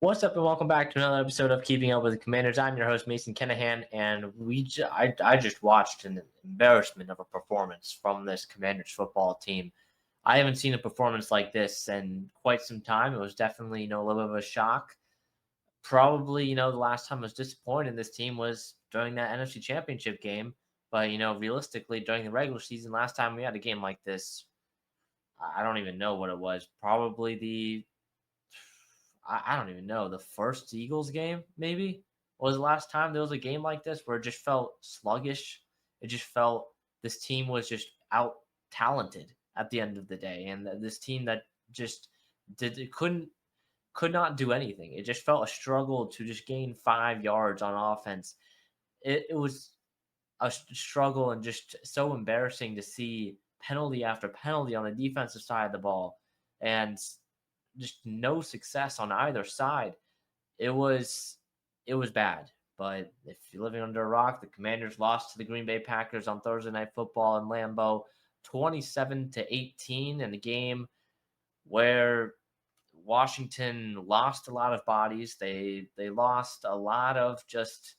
What's up, and welcome back to another episode of Keeping Up with the Commanders. I'm your host, Mason Kinnahan, and I just watched an embarrassment of a performance from this Commanders football team. I haven't seen a performance like this in quite some time. It was definitely, a little bit of a shock. Probably, the last time I was disappointed in this team was during that NFC Championship game. But, realistically, during the regular season, last time we had a game like this, I don't even know what it was. Probably I don't even know, the first Eagles game, maybe, was the last time there was a game like this where it just felt sluggish. It just felt this team was just out talented at the end of the day. And this team that just could not do anything. It just felt a struggle to just gain 5 yards on offense. It was a struggle and just so embarrassing to see penalty after penalty on the defensive side of the ball. And just no success on either side. It was bad. But if you're living under a rock, the Commanders lost to the Green Bay Packers on Thursday Night Football in Lambeau, 27-18, in a game where Washington lost a lot of bodies. They lost a lot of just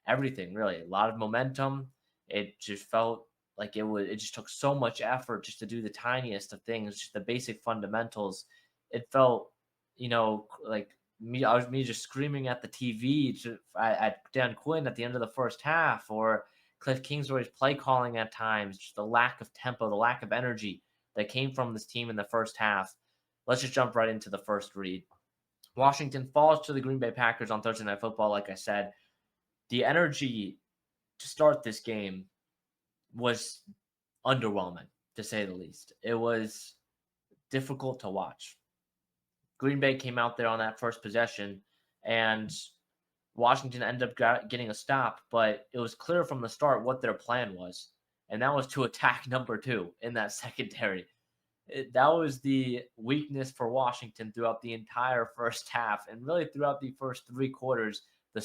everything, really. A lot of momentum. It just felt like it just took so much effort just to do the tiniest of things, just the basic fundamentals. It felt, like me just screaming at the TV at Dan Quinn at the end of the first half, or Cliff Kingsbury's play calling at times, just the lack of tempo, the lack of energy that came from this team in the first half. Let's just jump right into the first read. Washington falls to the Green Bay Packers on Thursday Night Football. Like I said, the energy to start this game was underwhelming, to say the least. It was difficult to watch. Green Bay came out there on that first possession, and Washington ended up getting a stop, but it was clear from the start what their plan was, and that was to attack number 2 in that secondary. That was the weakness for Washington throughout the entire first half, and really throughout the first 3 quarters. The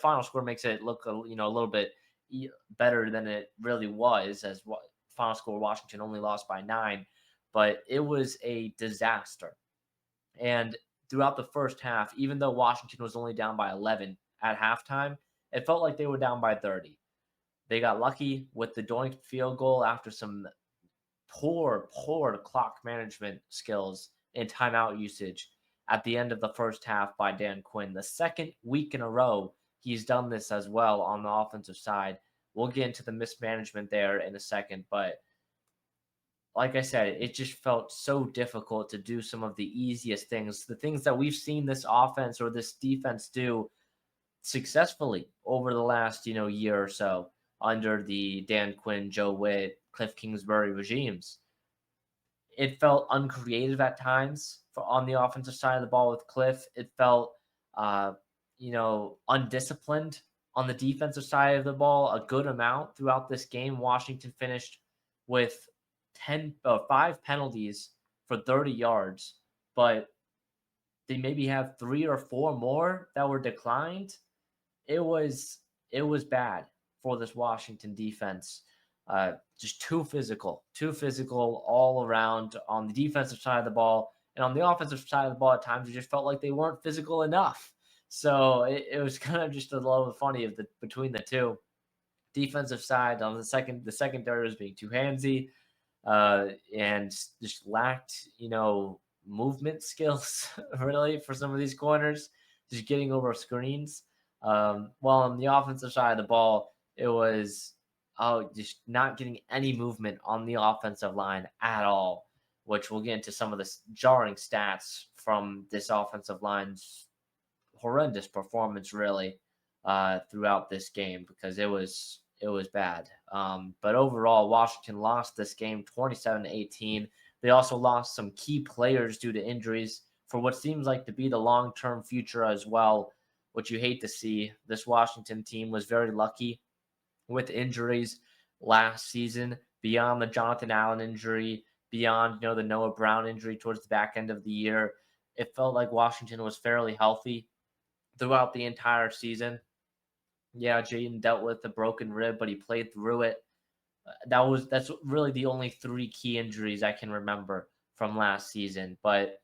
final score makes it look a little bit better than it really was, as final score Washington only lost by 9, but it was a disaster. And throughout the first half, even though Washington was only down by 11 at halftime, it felt like they were down by 30. They got lucky with the doinked field goal after some poor clock management skills and timeout usage at the end of the first half by Dan Quinn. The second week in a row, he's done this as well on the offensive side. We'll get into the mismanagement there in a second, but like I said, it just felt so difficult to do some of the easiest things, the things that we've seen this offense or this defense do successfully over the last, year or so under the Dan Quinn, Joe Witt, Cliff Kingsbury regimes. It felt uncreative at times on the offensive side of the ball with Cliff. It felt, undisciplined on the defensive side of the ball a good amount throughout this game. Washington finished with 5 penalties for 30 yards, but they maybe have 3 or 4 more that were declined. It was bad for this Washington defense. Just too physical all around on the defensive side of the ball. And on the offensive side of the ball, at times, it just felt like they weren't physical enough. So it was kind of just a little funny between the two. Defensive side, on the secondary was being too handsy, and just lacked, movement skills, really, for some of these corners, just getting over screens. While on the offensive side of the ball, it was just not getting any movement on the offensive line at all, which we'll get into some of the jarring stats from this offensive line's horrendous performance, really, throughout this game, because it was bad. But overall, Washington lost this game 27-18. They also lost some key players due to injuries for what seems like to be the long-term future as well, which you hate to see. This Washington team was very lucky with injuries last season, beyond the Jonathan Allen injury, beyond, the Noah Brown injury towards the back end of the year. It felt like Washington was fairly healthy throughout the entire season. Yeah, Jaden dealt with a broken rib, but he played through it. That's really the only 3 key injuries I can remember from last season. But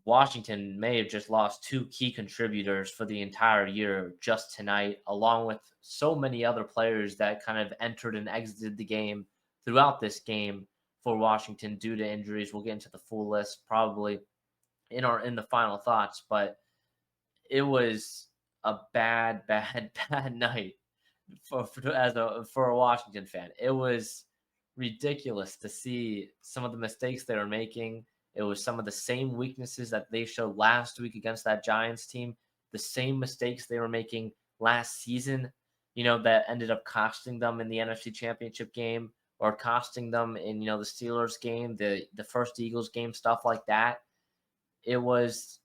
Washington may have just lost two key contributors for the entire year just tonight, along with so many other players that kind of entered and exited the game throughout this game for Washington due to injuries. We'll get into the full list probably in the final thoughts, but it was a bad, bad, bad night for a Washington fan. It was ridiculous to see some of the mistakes they were making. It was some of the same weaknesses that they showed last week against that Giants team, the same mistakes they were making last season, that ended up costing them in the NFC Championship game or costing them in, the Steelers game, the first Eagles game, stuff like that. It was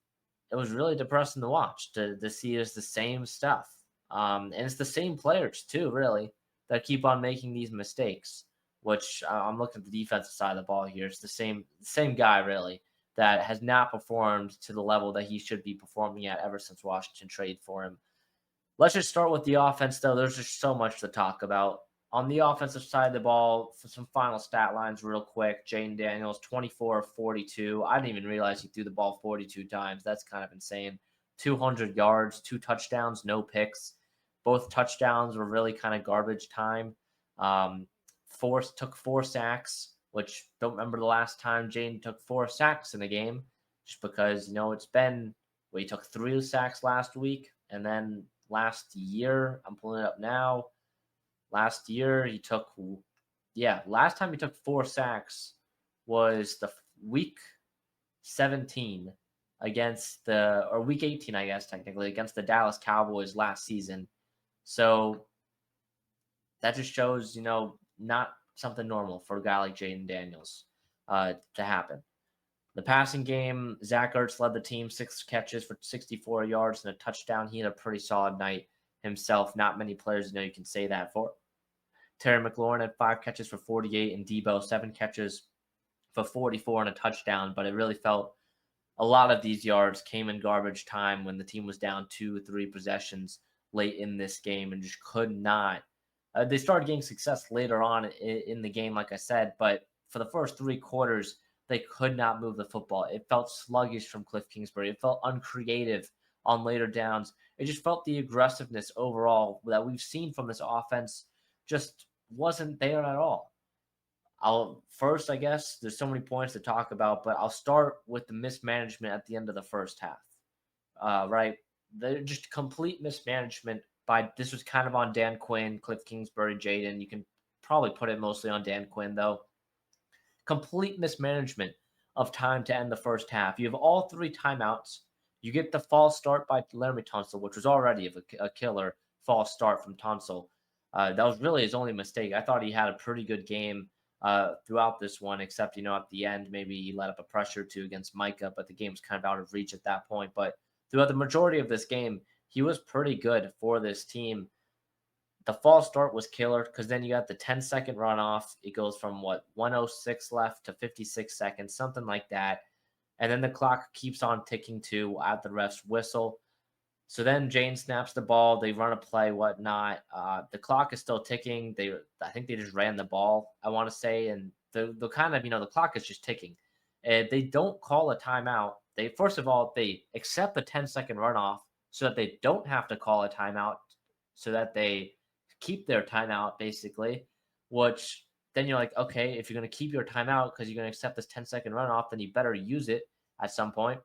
really depressing to watch to see it's the same stuff. And it's the same players too, really, that keep on making these mistakes. Which I'm looking at the defensive side of the ball here. It's the same guy really that has not performed to the level that he should be performing at ever since Washington traded for him. Let's just start with the offense, though. There's just so much to talk about. On the offensive side of the ball, for some final stat lines real quick, Jayden Daniels, 24 of 42. I didn't even realize he threw the ball 42 times. That's kind of insane. 200 yards, 2 touchdowns, no picks. Both touchdowns were really kind of garbage time. Took 4 sacks, which don't remember the last time Jayden took 4 sacks in a game, just because, it's been, he took 3 sacks last week, and then last year, I'm pulling it up now. Last year, last time he took 4 sacks was the week 17 or week 18, I guess, technically, against the Dallas Cowboys last season. So that just shows, not something normal for a guy like Jayden Daniels to happen. The passing game, Zach Ertz led the team, 6 catches for 64 yards and a touchdown. He had a pretty solid night himself. Not many players, you can say that for. Terry McLaurin had 5 catches for 48 and Debo 7 catches for 44 and a touchdown. But it really felt a lot of these yards came in garbage time when the team was down 2 or 3 possessions late in this game and just could not. They started getting success later on in the game, like I said, but for the first 3 quarters, they could not move the football. It felt sluggish from Cliff Kingsbury. It felt uncreative on later downs. It just felt the aggressiveness overall that we've seen from this offense just wasn't there at all. I guess, there's so many points to talk about, but I'll start with the mismanagement at the end of the first half. Right? They're just complete mismanagement. This was kind of on Dan Quinn, Cliff Kingsbury, Jayden. You can probably put it mostly on Dan Quinn, though. Complete mismanagement of time to end the first half. You have all 3 timeouts. You get the false start by Laremy Tunsil, which was already a killer false start from Tunsil. That was really his only mistake. I thought he had a pretty good game throughout this one, except, at the end, maybe he let up a pressure or 2 against Micah, but the game was kind of out of reach at that point. But throughout the majority of this game, he was pretty good for this team. The false start was killer because then you got the 10-second runoff. It goes from 106 left to 56 seconds, something like that. And then the clock keeps on ticking too at the ref's whistle. So then Jane snaps the ball. They run a play, whatnot. The clock is still ticking. I think they just ran the ball, I want to say. And the kind of, the clock is just ticking. They don't call a timeout. First of all, they accept the 10-second runoff so that they don't have to call a timeout, so that they keep their timeout, basically, which then you're like, okay, if you're going to keep your timeout because you're going to accept this 10-second runoff, then you better use it at some point.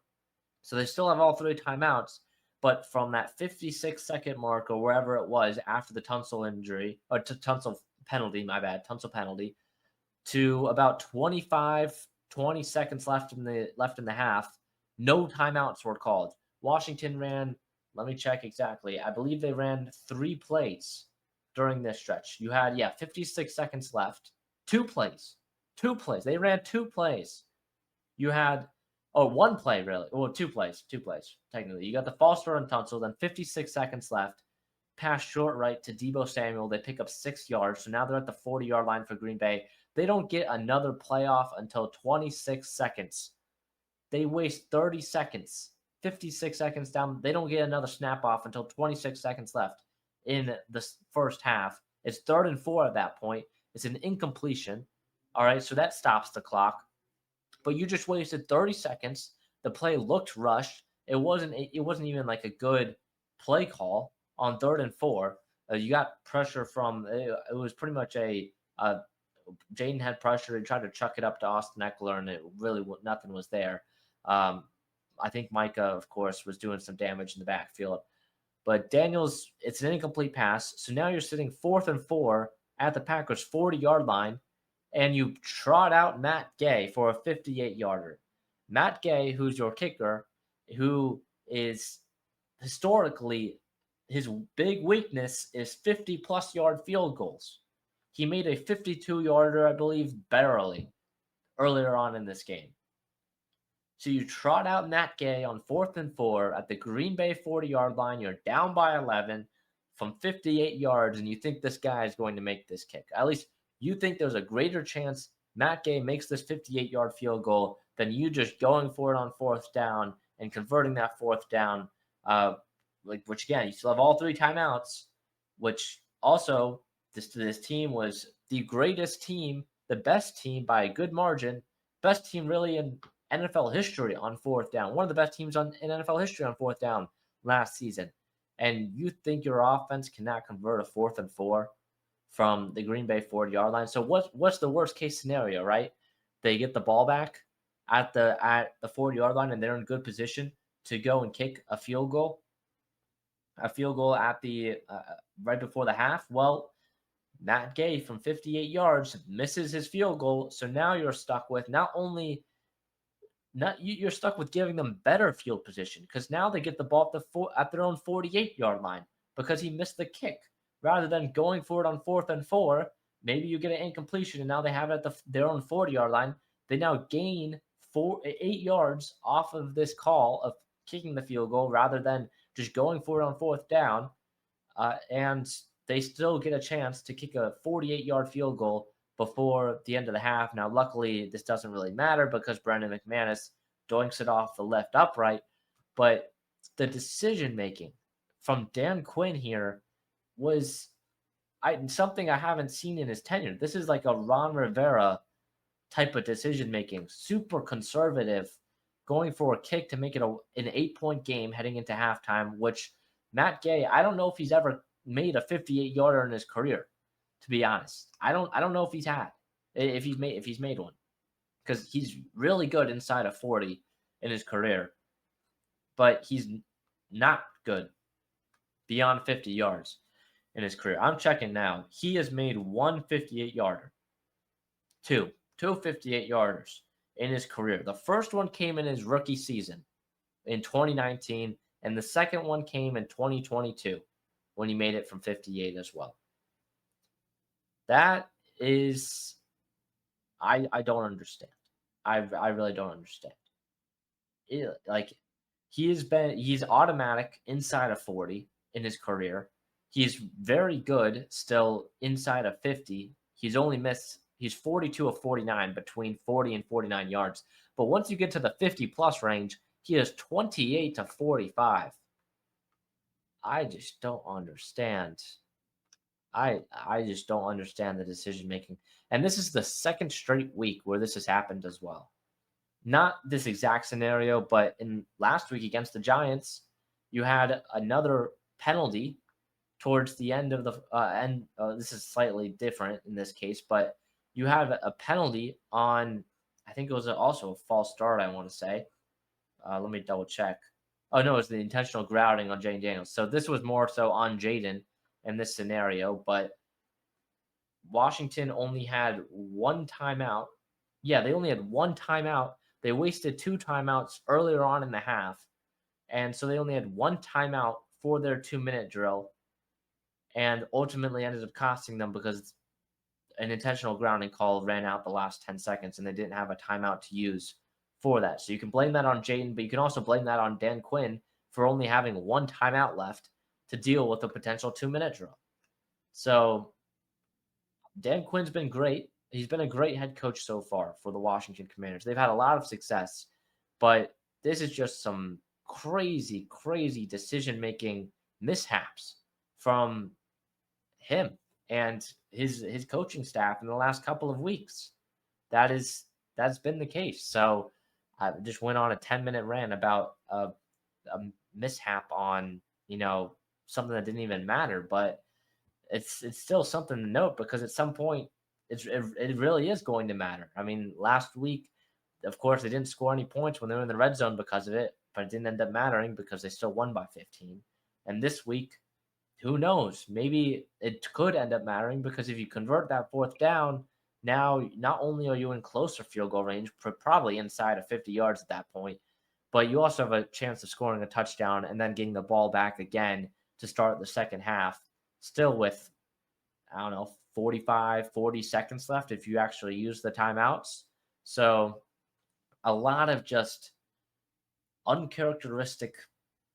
So they still have all 3 timeouts, but from that 56-second mark or wherever it was after the Tunsil injury, or Tunsil penalty, Tunsil penalty, to about 20 seconds left in the half, no timeouts were called. Washington ran, let me check exactly, I believe they ran 3 plays during this stretch. You had, 56 seconds left. 2 plays. They ran 2 plays. You had, 1 play, really. Well, 2 plays, technically. You got the false start on Tunsil, then 56 seconds left. Pass short right to Debo Samuel. They pick up 6 yards, so now they're at the 40-yard line for Green Bay. They don't get another playoff until 26 seconds. They waste 30 seconds. 56 seconds down. They don't get another snap off until 26 seconds left in the first half. It's 3rd and 4 at that point. It's an incompletion. All right, so that stops the clock. But you just wasted 30 seconds The play looked rushed. It wasn't even like a good play call on 3rd and 4. You got pressure from it was pretty much uh, Jaden had pressure. He tried to chuck it up to Austin Eckler, and it really nothing was there. Um, I think Micah, of course, was doing some damage in the backfield. But Daniels, it's an incomplete pass. So now you're sitting 4th and 4 at the Packers' 40-yard line, and you trot out Matt Gay for a 58-yarder. Matt Gay, who's your kicker, who is historically his big weakness is 50-plus yard field goals. He made a 52-yarder, I believe, barely earlier on in this game. So you trot out Matt Gay on 4th and 4 at the Green Bay 40-yard line. You're down by 11 from 58 yards, and you think this guy is going to make this kick. At least you think there's a greater chance Matt Gay makes this 58-yard field goal than you just going for it on 4th down and converting that 4th down. Which again, you still have all 3 timeouts. Which also, this team was the greatest team, the best team by a good margin, best team really in NFL history on 4th down. One of the best teams in NFL history on 4th down last season. And you think your offense cannot convert a 4th and 4 from the Green Bay 40-yard line? So what's the worst case scenario, right? They get the ball back at the 40-yard line, and they're in good position to go and kick a field goal at the right before the half. Well, Matt Gay from 58 yards misses his field goal, so now you're stuck with you're stuck with giving them better field position, because now they get the ball at their own 48-yard line because he missed the kick. Rather than going for it on 4th and 4, maybe you get an incompletion and now they have it at their own 40-yard line. They now gain 8 yards off of this call of kicking the field goal rather than just going for it on 4th down, and they still get a chance to kick a 48-yard field goal before the end of the half. Now, luckily, this doesn't really matter because Brandon McManus doinks it off the left upright, but the decision-making from Dan Quinn here was something I haven't seen in his tenure. This is like a Ron Rivera type of decision-making, super conservative, going for a kick to make it an 8-point game heading into halftime, which Matt Gay, I don't know if he's ever made a 58-yarder in his career, to be honest. I don't know if he's made one, because he's really good inside of 40 in his career, but he's not good beyond 50 yards in his career. I'm checking now. He has made one 58-yarder. Two 58-yarders in his career. The first one came in his rookie season in 2019, and the second one came in 2022 when he made it from 58 as well. That is, I don't understand. I really don't understand. He's automatic inside of 40 in his career. He's very good still inside of 50. He's 42 of 49 between 40 and 49 yards. But once you get to the 50-plus range, he is 28 to 45. I just don't understand. I just don't understand the decision making. And this is the second straight week where this has happened as well. Not this exact scenario, but in last week against the Giants, you had another penalty towards the end of the end. This is slightly different in this case, but you have a penalty on, I think it was also a false start, I want to say. Let me double check. Oh, no, it was the intentional grounding on Jaden Daniels. So this was more so on Jaden in this scenario, but Washington only had one timeout. Yeah, they only had one timeout. They wasted 2 timeouts earlier on in the half, and so they only had one timeout for their 2-minute drill, and ultimately ended up costing them because an intentional grounding call ran out the last 10 seconds, and they didn't have a timeout to use for that. So you can blame that on Jaden, but you can also blame that on Dan Quinn for only having one timeout left to deal with a potential 2-minute drill. So Dan Quinn's been great. He's been a great head coach so far for the Washington Commanders. They've had a lot of success, but this is just some crazy, crazy decision-making mishaps from him and his coaching staff in the last couple of weeks. That's been the case. So I just went on a 10-minute rant about a mishap on, something that didn't even matter, but it's still something to note because at some point it really is going to matter. I mean, last week, of course, they didn't score any points when they were in the red zone because of it, but it didn't end up mattering because they still won by 15. And this week, who knows? Maybe it could end up mattering because if you convert that fourth down, now not only are you in closer field goal range, probably inside of 50 yards at that point, but you also have a chance of scoring a touchdown and then getting the ball back again to start the second half, still with, I don't know, 45, 40 seconds left if you actually use the timeouts. So a lot of just uncharacteristic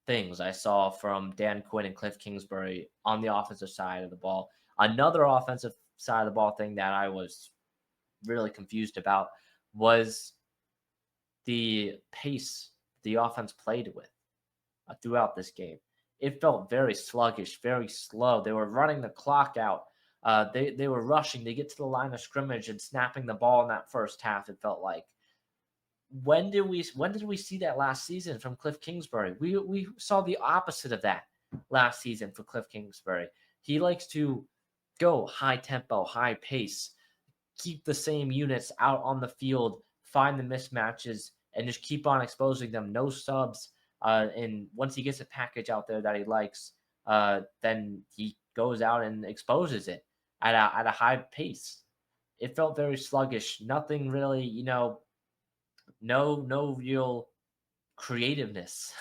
things I saw from Dan Quinn and Cliff Kingsbury on the offensive side of the ball. Another offensive side of the ball thing that I was really confused about was the pace the offense played with throughout this game. It felt very sluggish, very slow. They were running the clock out. They were rushing. They get to the line of scrimmage and snapping the ball in that first half. It felt like, when did we see that last season from Cliff Kingsbury? We saw the opposite of that last season for Cliff Kingsbury. He likes to go high tempo, high pace, keep the same units out on the field, find the mismatches, and just keep on exposing them. No subs. And once he gets a package out there that he likes, then he goes out and exposes it at a high pace. It felt very sluggish. Nothing really, no real creativeness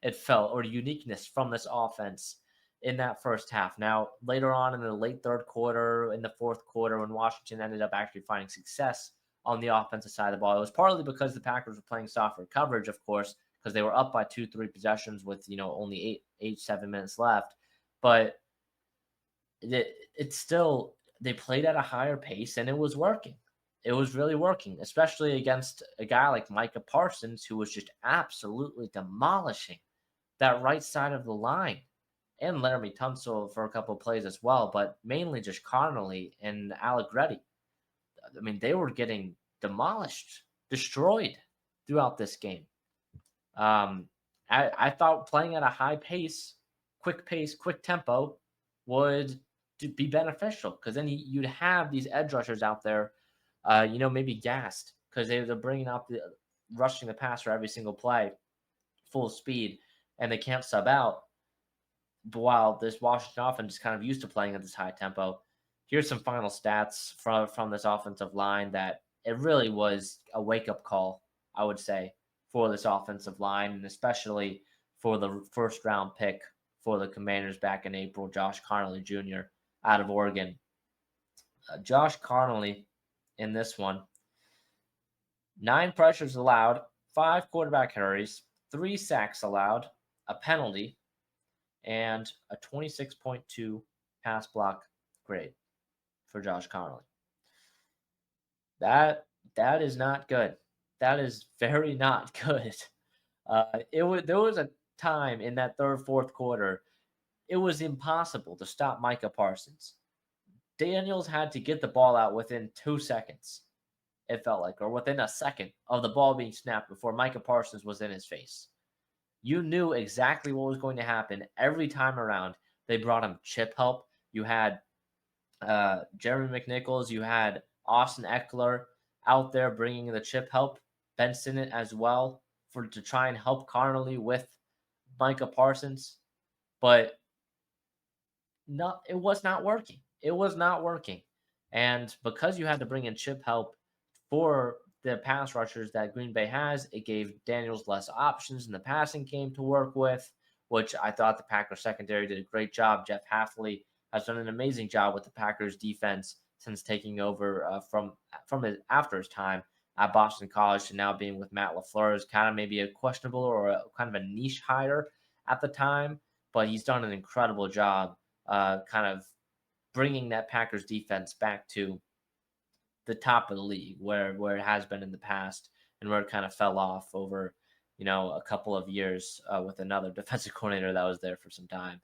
it felt, or uniqueness from this offense in that first half. Now, later on in the late third quarter, in the fourth quarter, when Washington ended up actually finding success on the offensive side of the ball, it was partly because the Packers were playing softer coverage, of course, because they were up by 2-3 possessions with, only 7 minutes left. But it's still, they played at a higher pace and it was working. It was really working, especially against a guy like Micah Parsons, who was just absolutely demolishing that right side of the line, and Laramie Tunsil for a couple of plays as well, but mainly just Connolly and Allegretti. I mean, they were getting demolished, destroyed throughout this game. I thought playing at a high pace, quick tempo would be beneficial because then you'd have these edge rushers out there, maybe gassed because they're bringing out rushing the passer every single play, full speed, and they can't sub out. But while this Washington offense is kind of used to playing at this high tempo, here's some final stats from this offensive line that it really was a wake up call, I would say, for this offensive line, and especially for the first round pick for the Commanders back in April, Josh Connolly Jr. out of Oregon. Josh Connolly in this one, 9 pressures allowed, 5 quarterback hurries, 3 sacks allowed, a penalty, and a 26.2 pass block grade for Josh Connolly. That is not good. That is very not good. There was a time in that third, fourth quarter, it was impossible to stop Micah Parsons. Daniels had to get the ball out within 2 seconds, it felt like, or within a second of the ball being snapped before Micah Parsons was in his face. You knew exactly what was going to happen every time around. They brought him chip help. You had Jeremy McNichols. You had Austin Eckler out there bringing the chip help. Ben Sinnott as well to try and help Connolly with Micah Parsons. But it was not working. It was not working. And because you had to bring in chip help for the pass rushers that Green Bay has, it gave Daniels less options in the passing game to work with, which I thought the Packers secondary did a great job. Jeff Hafley has done an amazing job with the Packers defense since taking over after his time at Boston College to now being with Matt LaFleur. Is kind of maybe a questionable or kind of a niche hire at the time, but he's done an incredible job kind of bringing that Packers defense back to the top of the league where it has been in the past and where it kind of fell off over, a couple of years with another defensive coordinator that was there for some time.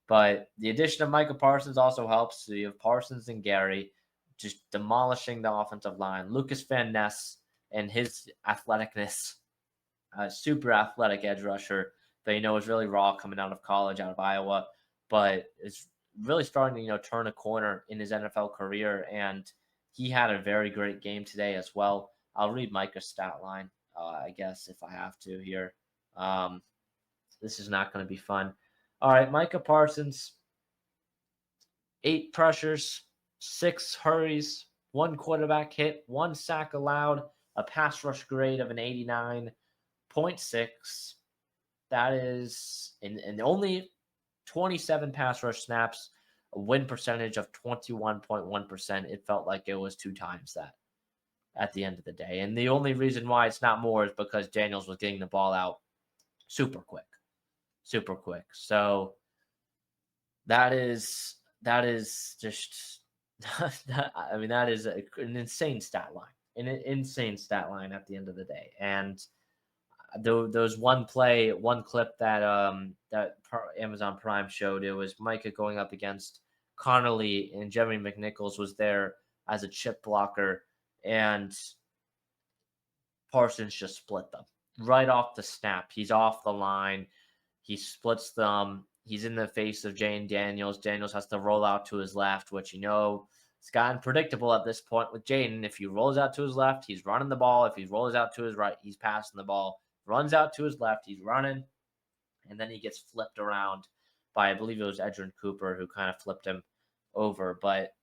But the addition of Micah Parsons also helps. So you have Parsons and Gary just demolishing the offensive line. Lucas Van Ness and his athleticness A super athletic edge rusher that is really raw coming out of college, out of Iowa, but is really starting to turn a corner in his NFL career. And he had a very great game today as well. I'll read Micah's stat line, I guess, if I have to here. Um, this is not going to be fun. All right, Micah Parsons, 8 pressures, 6 hurries, 1 quarterback hit, 1 sack allowed, a pass rush grade of an 89.6. That is in only 27 pass rush snaps, a win percentage of 21.1%. It felt like it was 2 times that at the end of the day. And the only reason why it's not more is because Daniels was getting the ball out super quick. Super quick. So that is just that is an insane stat line. An insane stat line at the end of the day. And those one clip that Amazon Prime showed, it was Micah going up against Connolly, and Jeremy McNichols was there as a chip blocker, and Parsons just split them right off the snap. He's off the line. He splits them. He's in the face of Jane Daniels. Daniels has to roll out to his left, which it's gotten predictable at this point with Jaden. If he rolls out to his left, he's running the ball. If he rolls out to his right, he's passing the ball. Runs out to his left, he's running, and then he gets flipped around by, I believe it was Edgerrin Cooper, who kind of flipped him over. But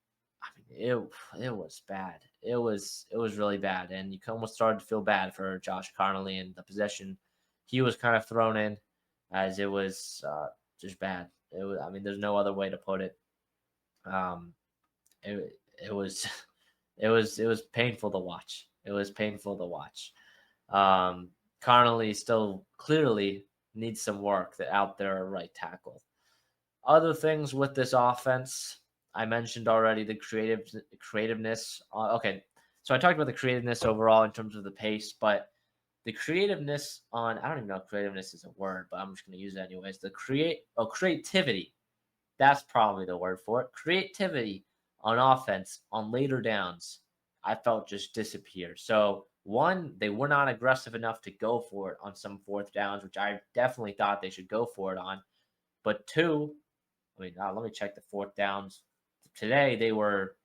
I mean, it was bad. It was really bad, and you almost started to feel bad for Josh Connolly and the possession he was kind of thrown in, as it was just bad. It was, I mean, there's no other way to put it. Um, it was it was painful to watch. It was painful to watch. Connolly still clearly needs some work out there at right tackle. Other things with this offense, I mentioned already the creativeness. Okay, so I talked about the creativeness overall in terms of the pace, but the creativeness on, I don't even know if creativeness is a word, but I'm just going to use it anyways. Creativity. That's probably the word for it. Creativity on offense on later downs, I felt just disappear. So one, they were not aggressive enough to go for it on some fourth downs, which I definitely thought they should go for it on. But two, I mean, let me check the fourth downs. Today they were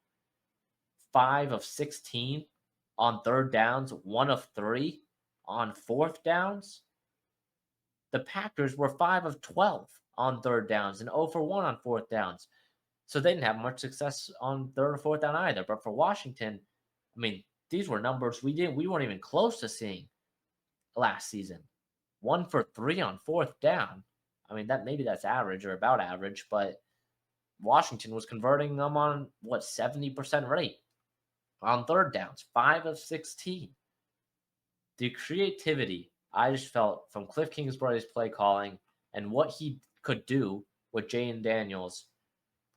5 of 16 on third downs, 1 of 3 on fourth downs. The Packers were 5 of 12 on third downs and 0 for 1 on fourth downs. So they didn't have much success on third or fourth down either. But for Washington, I mean, these were numbers we weren't even close to seeing last season. 1 for 3 on fourth down. I mean, that's average or about average, but Washington was converting them on 70% rate on third downs, 5 of 16. The creativity I just felt from Cliff Kingsbury's play calling and what he could do with Jane Daniels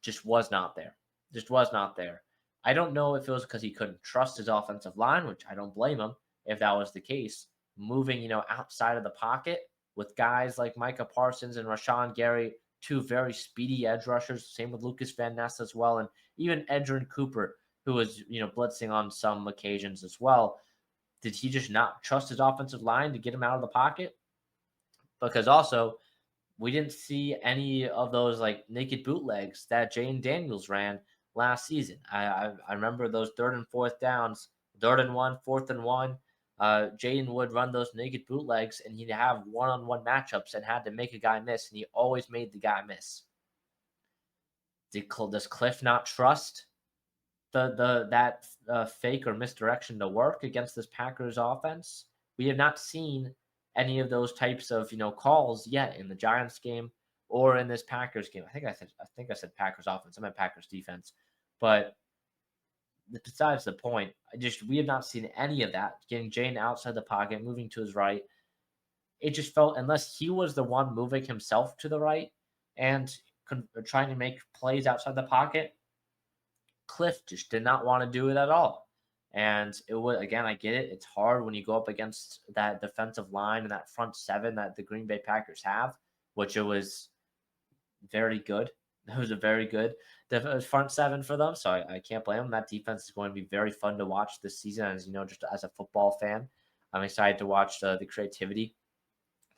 just was not there. Just was not there. I don't know if it was because he couldn't trust his offensive line, which I don't blame him if that was the case. Moving, outside of the pocket with guys like Micah Parsons and Rashawn Gary, two very speedy edge rushers. Same with Lucas Van Ness as well, and even Edgerrin Cooper, who was blitzing on some occasions as well. Did he just not trust his offensive line to get him out of the pocket? Because also, we didn't see any of those like naked bootlegs that Jane Daniels ran last season. I remember those third and fourth downs, 3rd and 1, 4th and 1. Jaden would run those naked bootlegs, and he'd have one-on-one matchups and had to make a guy miss, and he always made the guy miss. Does Cliff not trust that fake or misdirection to work against this Packers offense? We have not seen any of those types of calls yet in the Giants game or in this Packers game. I think I said Packers offense. I meant Packers defense. But besides the point, we have not seen any of that. Getting Jane outside the pocket, moving to his right. It just felt, unless he was the one moving himself to the right and trying to make plays outside the pocket, Cliff just did not want to do it at all. And it was, again, I get it. It's hard when you go up against that defensive line and that front seven that the Green Bay Packers have, which it was very good. It was a very good front seven for them. So I can't blame them. That defense is going to be very fun to watch this season. As just as a football fan, I'm excited to watch the creativity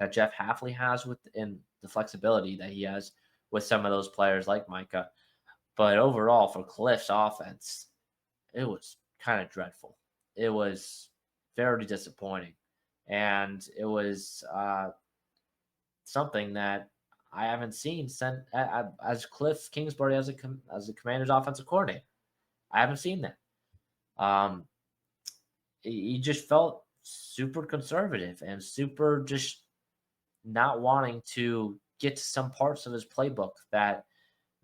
that Jeff Hafley has within the flexibility that he has with some of those players like Micah. But overall, for Cliff's offense, it was kind of dreadful. It was very disappointing. And it was something that I haven't seen since as Cliff Kingsbury as a Commander's offensive coordinator. I haven't seen that. Um, he just felt super conservative and super just not wanting to get to some parts of his playbook that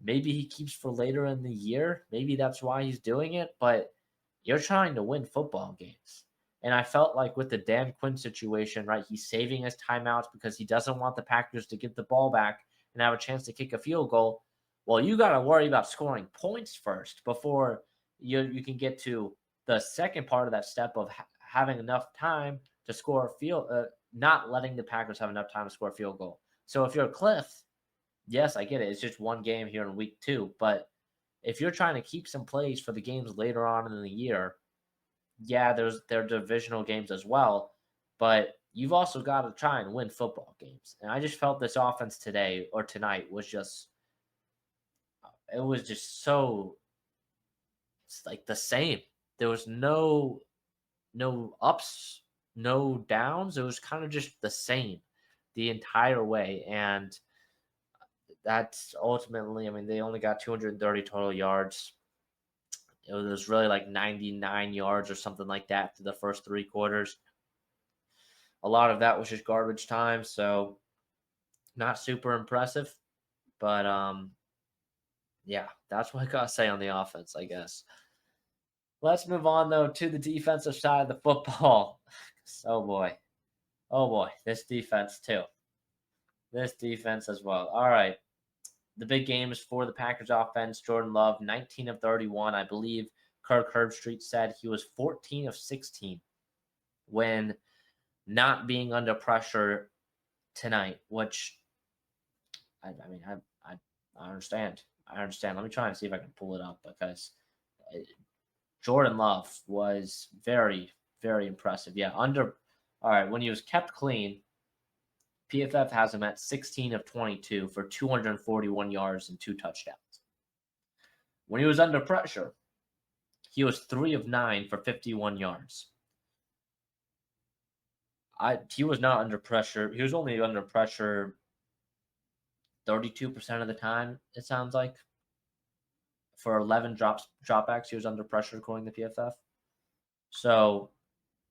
maybe he keeps for later in the year. Maybe that's why he's doing it, but you're trying to win football games. And I felt like with the Dan Quinn situation, right, he's saving his timeouts because he doesn't want the Packers to get the ball back and have a chance to kick a field goal. Well, you got to worry about scoring points first before you can get to the second part of that step of having enough time to score a field, not letting the Packers have enough time to score a field goal. So if you're Cliff, yes, I get it. It's just one game here in week 2, but if you're trying to keep some plays for the games later on in the year, yeah, there are divisional games as well, but you've also got to try and win football games. And I just felt this offense today or tonight was just it was just so it's like the same. There was no ups, no downs. It was kind of just the same the entire way. And that's ultimately, I mean, they only got 230 total yards. It was really like 99 yards or something like that through the first 3 quarters. A lot of that was just garbage time, so not super impressive. But yeah, that's what I gotta say on the offense, I guess. Let's move on though to the defensive side of the football. Oh boy, this defense too. This defense as well. All right. The big games for the Packers offense, Jordan Love, 19 of 31. I believe Kirk Herbstreit said he was 14 of 16 when not being under pressure tonight, which I mean, I understand. I understand. Let me try and see if I can pull it up because Jordan Love was very, very impressive. Yeah, all right, when he was kept clean, PFF has him at 16 of 22 for 241 yards and 2 touchdowns. When he was under pressure, he was 3 of 9 for 51 yards. He was not under pressure. He was only under pressure 32% of the time, it sounds like. For 11 dropbacks, he was under pressure according to PFF. So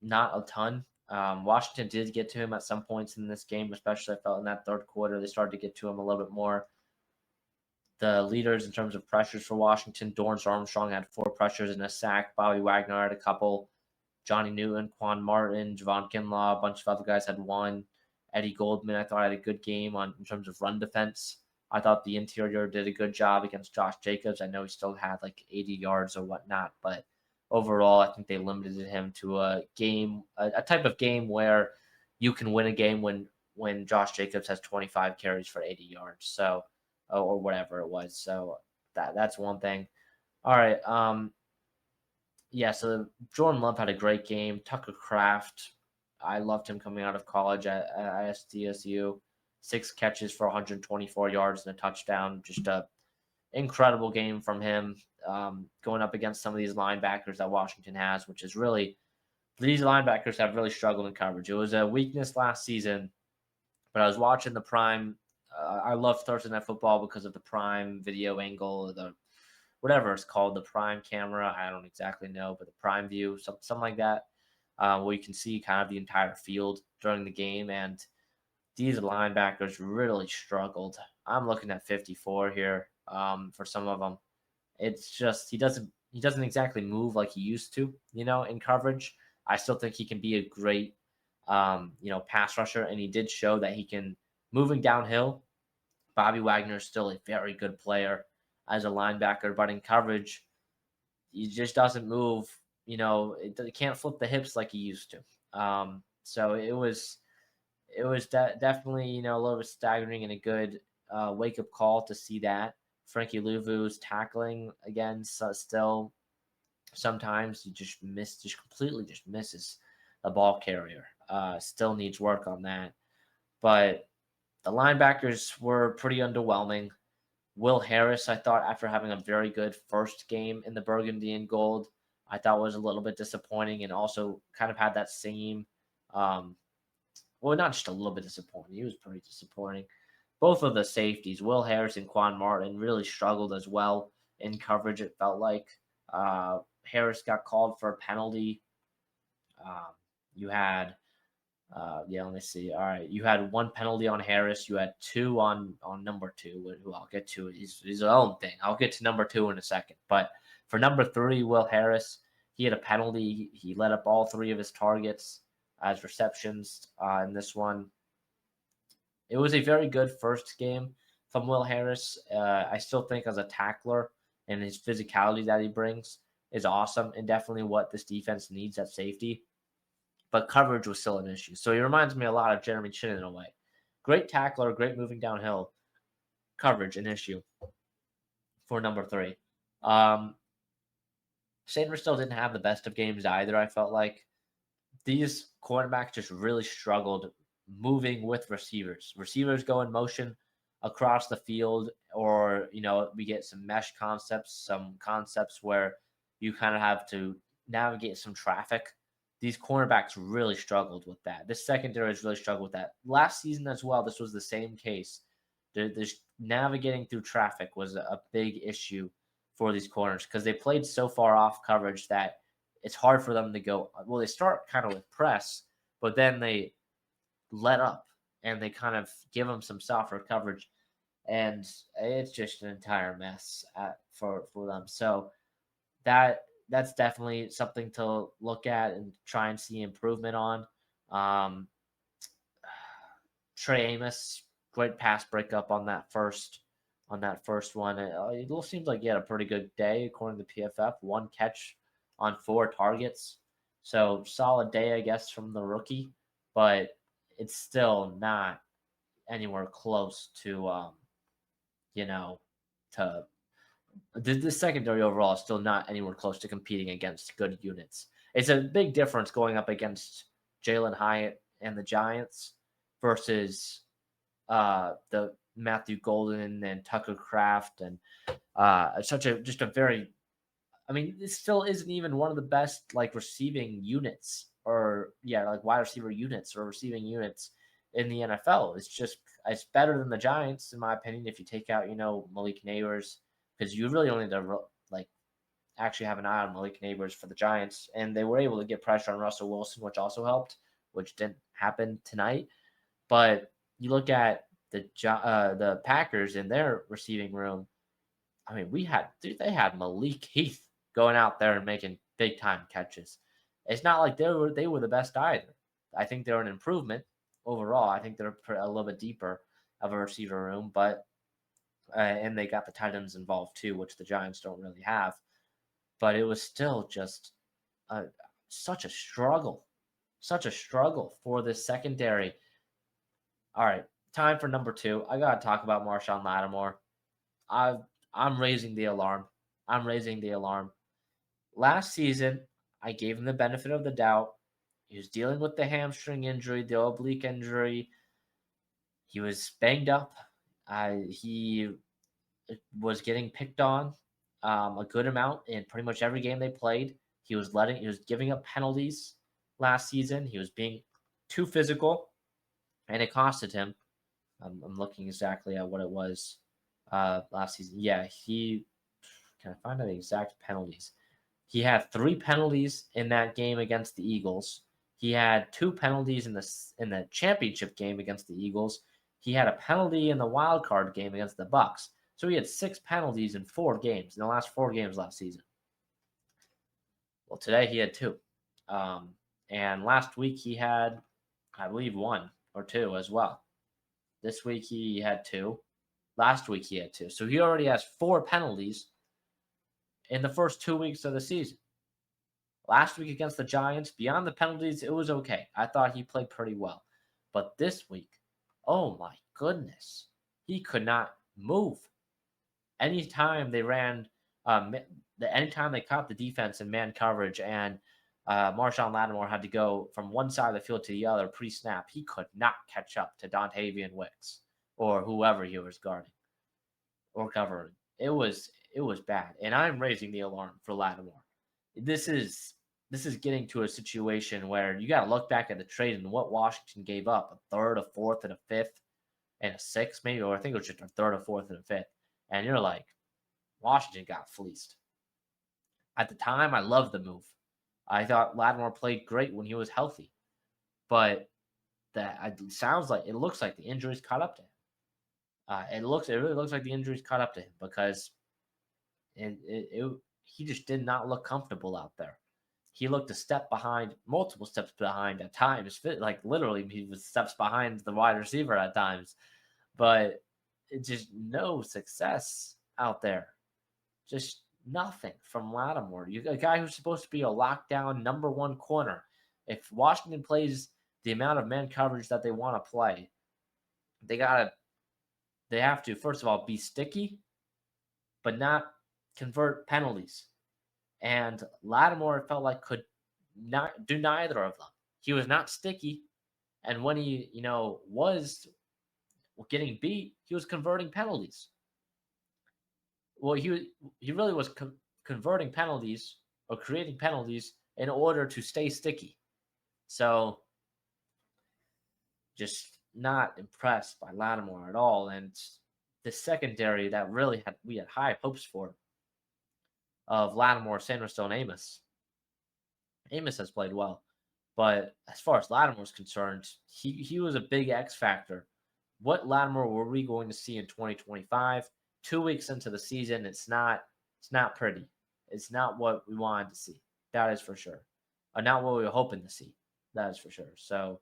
not a ton. Washington did get to him at some points in this game, especially I felt in that third quarter. They started to get to him a little bit more. The leaders in terms of pressures for Washington, Dorrance Armstrong had 4 pressures and a sack. Bobby Wagner had a couple. Johnny Newton, Quan Martin, Javon Kinlaw, a bunch of other guys had 1. Eddie Goldman, I thought, had a good game in terms of run defense. I thought the interior did a good job against Josh Jacobs. I know he still had like 80 yards or whatnot, but overall, I think they limited him to a type of game where you can win a game when Josh Jacobs has 25 carries for 80 yards. So, or whatever it was. So that's one thing. All right. Yeah, so Jordan Love had a great game. Tucker Kraft, I loved him coming out of college at ISDSU. 6 catches for 124 yards and a touchdown. Just a incredible game from him, going up against some of these linebackers that Washington has, which is really these linebackers have really struggled in coverage. It was a weakness last season, but I was watching the Prime. I love Thursday Night Football because of the Prime video angle, the whatever it's called, the Prime camera. I don't exactly know, but the Prime view, something like that, where you can see kind of the entire field during the game. And these linebackers really struggled. I'm looking at 54 here for some of them. It's just he doesn't exactly move like he used to, in coverage. I still think he can be a great, pass rusher, and he did show that he can moving downhill. Bobby Wagner is still a very good player as a linebacker, but in coverage, he just doesn't move. It can't flip the hips like he used to. So it was definitely a little bit staggering and a good wake up call to see that. Frankie Louvu's tackling again, so still sometimes he just completely misses the ball carrier. Still needs work on that. but the linebackers were pretty underwhelming. Will Harris, I thought, after having a very good first game in the burgundy and gold, I thought was a little bit disappointing, and also kind of had that same, um, well, not just a little bit disappointing. He was pretty disappointing. Both of the safeties, Will Harris and Quan Martin, really struggled as well in coverage. It felt like Harris got called for a penalty. Um, you had yeah, let me see. All right, you had one penalty on Harris. You had two on number two, who I'll get to. He's his own thing. I'll get to number two in a second. But for number three, Will Harris, he had a penalty. He let up all three of his targets as receptions in this one. It was a very good first game from Will Harris. I still think as a tackler and his physicality that he brings is awesome and definitely what this defense needs at safety, but coverage was still an issue. So he reminds me a lot of Jeremy Chin in a way. Great tackler, great moving downhill. Coverage an issue for number three. Sanders still didn't have the best of games either. I felt like these cornerbacks just really struggled moving with receivers. Receivers go in motion across the field, or we get some mesh concepts, some concepts where you kind of have to navigate some traffic. These cornerbacks really struggled with that. This secondary has really struggled with that. Last season as well, this was the same case. There's navigating through traffic was a big issue for these corners because they played so far off coverage that it's hard for them to go. Well, they start kind of with press, but then they let up and they kind of give them some softer coverage, and it's just an entire mess for them. So that's definitely something to look at and try and see improvement on. Um, Trey Amos, great pass breakup on that first one. It seems like he had a pretty good day according to PFF. One catch on 4 targets, so solid day, I guess, from the rookie. But it's still not anywhere close to to the secondary overall is still not anywhere close to competing against good units. It's a big difference going up against Jalen Hyatt and the Giants versus the Matthew Golden and Tucker Kraft and just a very. I mean, it still isn't even one of the best like receiving units or like wide receiver units or receiving units in the NFL. It's better than the Giants in my opinion if you take out Malik Neighbors, because you really only need to like actually have an eye on Malik Neighbors for the Giants, and they were able to get pressure on Russell Wilson, which also helped, which didn't happen tonight. But you look at the Packers in their receiving room. I mean, they had Malik Heath going out there and making big time catches. It's not like they were the best either. I think they're an improvement overall. I think they're a little bit deeper of a receiver room, but and they got the tight ends involved too, which the Giants don't really have. But it was still just such a struggle for the secondary. All right, time for number two. I gotta talk about Marshawn Lattimore. I'm raising the alarm. I'm raising the alarm. Last season, I gave him the benefit of the doubt. He was dealing with the hamstring injury, the oblique injury. He was banged up. He was getting picked on a good amount in pretty much every game they played. He was giving up penalties last season. He was being too physical, and it costed him. I'm looking exactly at what it was last season. Yeah, can I find out the exact penalties? He had 3 penalties in that game against the Eagles. He had 2 penalties in the championship game against the Eagles. He had a penalty in the wild card game against the Bucks. So he had 6 penalties in 4 games in the last 4 games last season. Well, today he had 2, and last week he had, I believe, 1 or 2 as well. This week he had 2. Last week he had 2. So he already has 4 penalties in the first 2 weeks of the season. Last week against the Giants, beyond the penalties, it was okay. I thought he played pretty well. But this week, oh my goodness, he could not move. Anytime they ran, anytime they caught the defense in man coverage and Marshawn Lattimore had to go from one side of the field to the other pre-snap. He could not catch up to Dontavian Wicks or whoever he was guarding or covering. It was bad, and I'm raising the alarm for Lattimore. This is getting to a situation where you got to look back at the trade and what Washington gave up: a third, a fourth, and a fifth, and a sixth, maybe, or I think it was just a third, a fourth, and a fifth. And you're like, Washington got fleeced. At the time, I loved the move. I thought Lattimore played great when he was healthy, but that it sounds like it looks like the injuries caught up to him. It really looks like the injuries caught up to him because he just did not look comfortable out there. He looked a step behind, multiple steps behind at times. Like literally, he was steps behind the wide receiver at times, but it just no success out there. Just nothing from Lattimore. You a guy who's supposed to be a lockdown number one corner. If Washington plays the amount of man coverage that they want to play, they have to, first of all, be sticky, but not convert penalties. And Lattimore felt like could not do neither of them. He was not sticky, and when he, was getting beat, he was converting penalties. Well, he really was converting penalties or creating penalties in order to stay sticky. So, just not impressed by Lattimore at all. And the secondary that we had high hopes for of Lattimore, Sanderson, Amos. Amos has played well, but as far as Lattimore is concerned, he was a big X factor. What Lattimore were we going to see in 2025? 2 weeks into the season, it's not pretty. It's not what we wanted to see. That is for sure. Not what we were hoping to see. That is for sure. So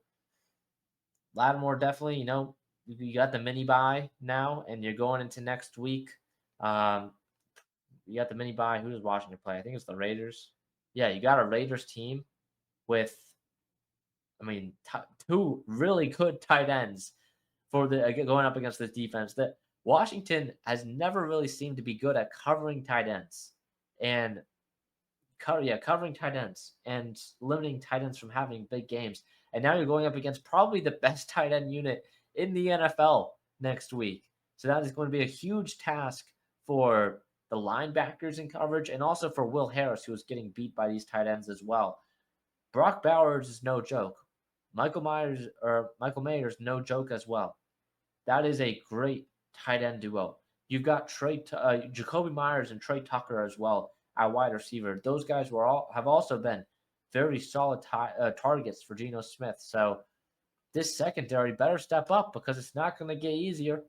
Lattimore definitely, you got the mini bye now, and you're going into next week. You got the mini bye. Who does Washington play? I think it's the Raiders. Yeah, you got a Raiders team with, two really good tight ends for the going up against this defense. That Washington has never really seemed to be good at covering tight ends and covering tight ends and limiting tight ends from having big games. And now you're going up against probably the best tight end unit in the NFL next week. So that is going to be a huge task for the linebackers in coverage and also for Will Harris, who is getting beat by these tight ends as well. Brock Bowers is no joke. Michael Mayer is no joke as well. That is a great tight end duo. You've got Jacoby Myers and Trey Tucker as well at wide receiver. Those guys have also been very solid targets for Geno Smith. So this secondary better step up because it's not going to get easier.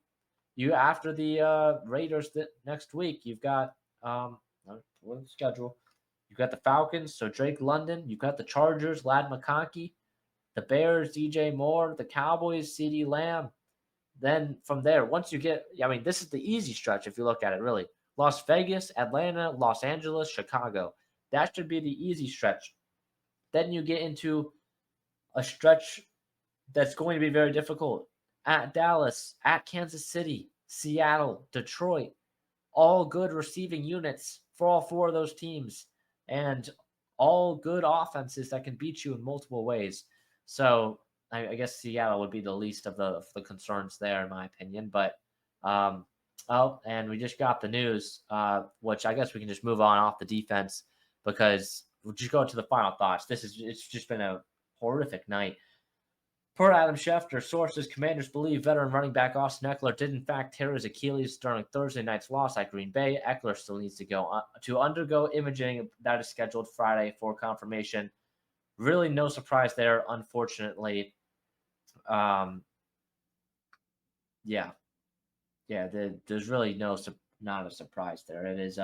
After the Raiders next week, you've got what's the schedule? You've got the Falcons, so Drake London. You've got the Chargers, Ladd McConkey, the Bears, DJ Moore, the Cowboys, CeeDee Lamb. Then from there, once you get, this is the easy stretch if you look at it, really. Las Vegas, Atlanta, Los Angeles, Chicago. That should be the easy stretch. Then you get into a stretch that's going to be very difficult at Dallas, at Kansas City, Seattle, Detroit. All good receiving units for all four of those teams and all good offenses that can beat you in multiple ways. So I guess Seattle would be the least of the concerns there, in my opinion. But and we just got the news, which I guess we can just move on off the defense because we'll just go to the final thoughts. It's just been a horrific night. Per Adam Schefter, sources, Commanders believe veteran running back Austin Eckler did in fact tear his Achilles during Thursday night's loss at Green Bay. Eckler still needs to undergo imaging that is scheduled Friday for confirmation. Really no surprise there, unfortunately. There's really not a surprise there. It is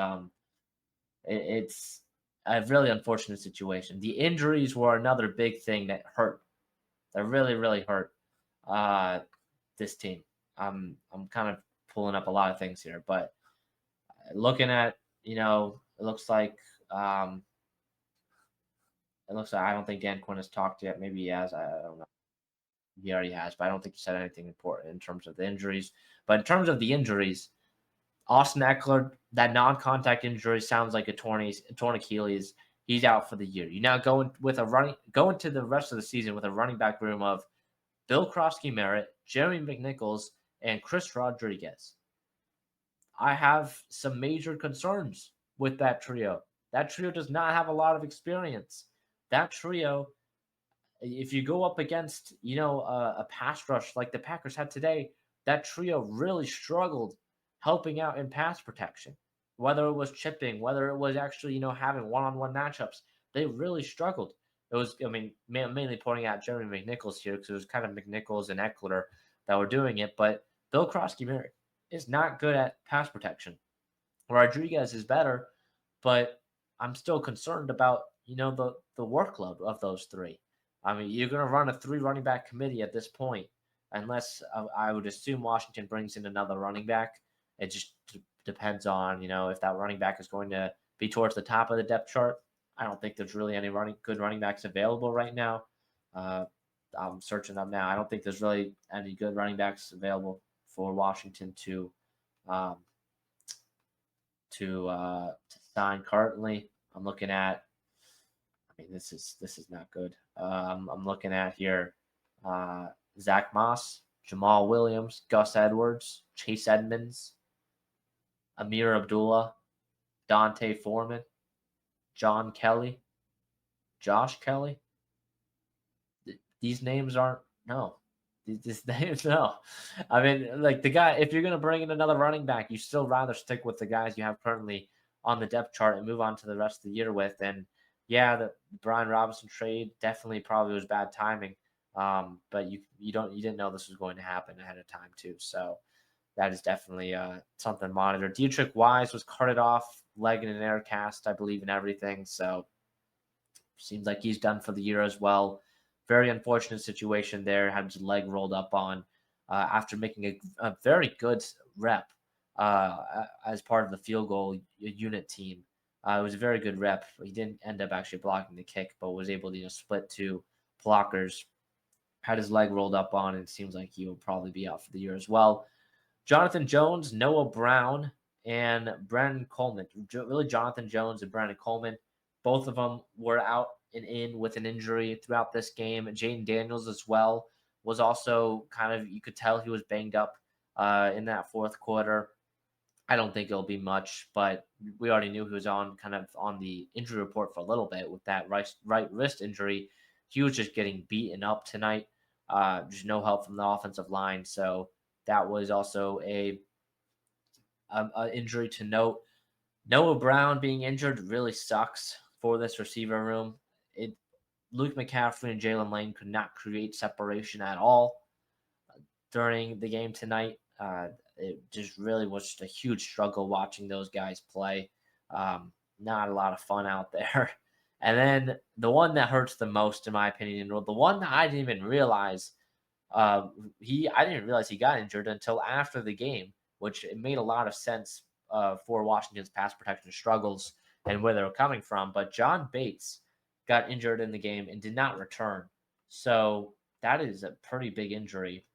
it's a really unfortunate situation. The injuries were another big thing that hurt. That really, really hurt this team. I'm kind of pulling up a lot of things here, but looking at, it looks like I don't think Dan Quinn has talked yet. Maybe he has. I don't know. He already has, but I don't think he said anything important in terms of the injuries. But in terms of the injuries, Austin Eckler, that non-contact injury sounds like a torn Achilles. He's out for the year. You now go into the rest of the season with a running back room of Bill Krosky-Merritt, Jeremy McNichols, and Chris Rodriguez. I have some major concerns with that trio. That trio does not have a lot of experience. That trio, if you go up against, a pass rush like the Packers had today, that trio really struggled helping out in pass protection. Whether it was chipping, whether it was actually, having one-on-one matchups, they really struggled. It was, I mean, mainly pointing out Jeremy McNichols here because it was kind of McNichols and Eckler that were doing it, but Bill Krosky is not good at pass protection. Rodriguez is better, but I'm still concerned about the workload of those three. I mean, you're going to run a 3 running back committee at this point, unless I would assume Washington brings in another running back. It just depends on if that running back is going to be towards the top of the depth chart. I don't think there's really any good running backs available right now. I'm searching them now. I don't think there's really any good running backs available for Washington um, to sign currently. I'm looking at. I mean, this is not good. I'm looking at here. Zach Moss, Jamal Williams, Gus Edwards, Chase Edmonds, Amir Abdullah, Dante Foreman, John Kelly, Josh Kelly. These names aren't no. These names no. I mean, like the guy. If you're gonna bring in another running back, you still rather stick with the guys you have currently on the depth chart and move on to the rest of the year with. And yeah, the Brian Robinson trade definitely probably was bad timing. But you didn't know this was going to happen ahead of time too. So that is definitely something to monitor. Dietrich Wise was carted off, leg in an air cast, I believe, and everything. So seems like he's done for the year as well. Very unfortunate situation there. Had his leg rolled up on after making a very good rep as part of the field goal unit team. It was a very good rep. He didn't end up actually blocking the kick, but was able to split 2 blockers. Had his leg rolled up on, and it seems like he will probably be out for the year as well. Jonathan Jones, Noah Brown, and Brandon Coleman. Really, Jonathan Jones and Brandon Coleman. Both of them were out and in with an injury throughout this game. Jaden Daniels as well was also kind of, you could tell he was banged up in that fourth quarter. I don't think it'll be much, but we already knew he was on the injury report for a little bit with that right wrist injury. He was just getting beaten up tonight. Just no help from the offensive line. So that was also a injury to note. Noah Brown being injured really sucks for this receiver room. Luke McCaffrey and Jalen Lane could not create separation at all during the game tonight. It just really was just a huge struggle watching those guys play. Not a lot of fun out there. And then the one that hurts the most, in my opinion, the one that I didn't even realize I didn't realize he got injured until after the game, which it made a lot of sense for Washington's pass protection struggles and where they were coming from. But John Bates got injured in the game and did not return. So that is a pretty big injury.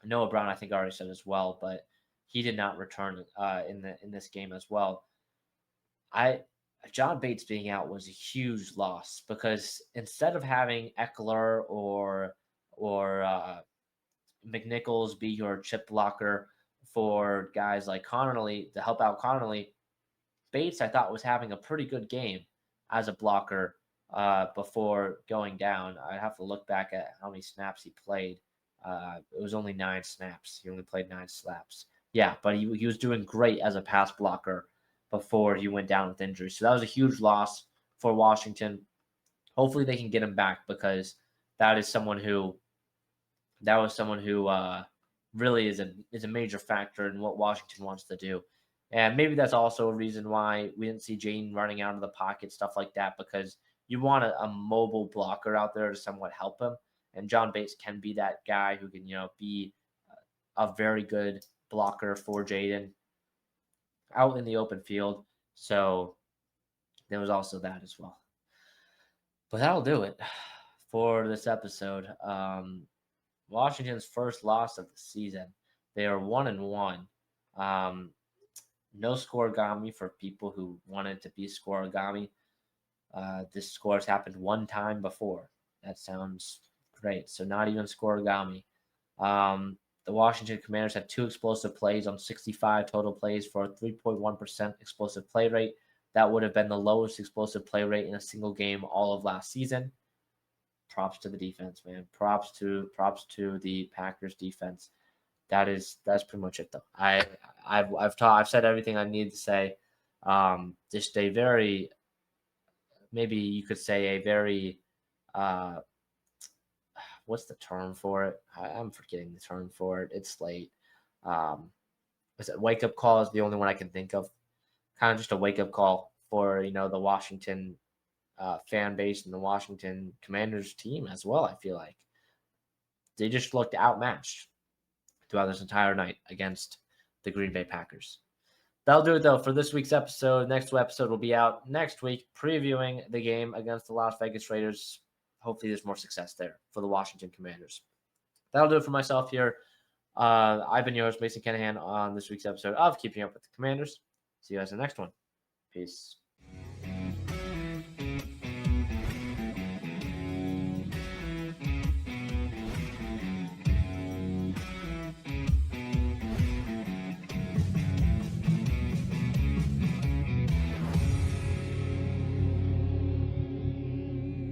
Noah Brown, I think, already said as well, but he did not return in this game as well. John Bates being out was a huge loss because instead of having Eckler or McNichols be your chip blocker for guys like Connolly to help out Connolly, Bates I thought was having a pretty good game as a blocker before going down. I'd have to look back at how many snaps he played. It was only 9 snaps. He only played 9 slaps. Yeah, but he was doing great as a pass blocker before he went down with injury. So that was a huge loss for Washington. Hopefully they can get him back because that was someone who really is a major factor in what Washington wants to do. And maybe that's also a reason why we didn't see Jane running out of the pocket, stuff like that, because you want a mobile blocker out there to somewhat help him. And John Bates can be that guy who can, be a very good blocker for Jaden out in the open field. So there was also that as well. But that'll do it for this episode. Washington's first loss of the season. They are 1-1. No scoregami for people who wanted to be scoregami. This score has happened one time before. That sounds great. So not even scoregami. The Washington Commanders had 2 explosive plays on 65 total plays for a 3.1% explosive play rate. That would have been the lowest explosive play rate in a single game all of last season. Props to the defense, man. Props to the Packers defense. That's pretty much it though. I've said everything I need to say. Just a very, maybe you could say a very uh what's the term for it? I'm forgetting the term for it. It's late. Um, was it wake up call is the only one I can think of. Kind of just a wake up call for the Washington fan base and the Washington Commanders team as well. I feel like they just looked outmatched throughout this entire night against the Green Bay Packers. That'll do it though for this week's episode. Next episode will be out next week, previewing the game against the Las Vegas Raiders. Hopefully, there's more success there for the Washington Commanders. That'll do it for myself here. I've been your host, Mason Kinnahan, on this week's episode of Keeping Up with the Commanders. See you guys in the next one. Peace.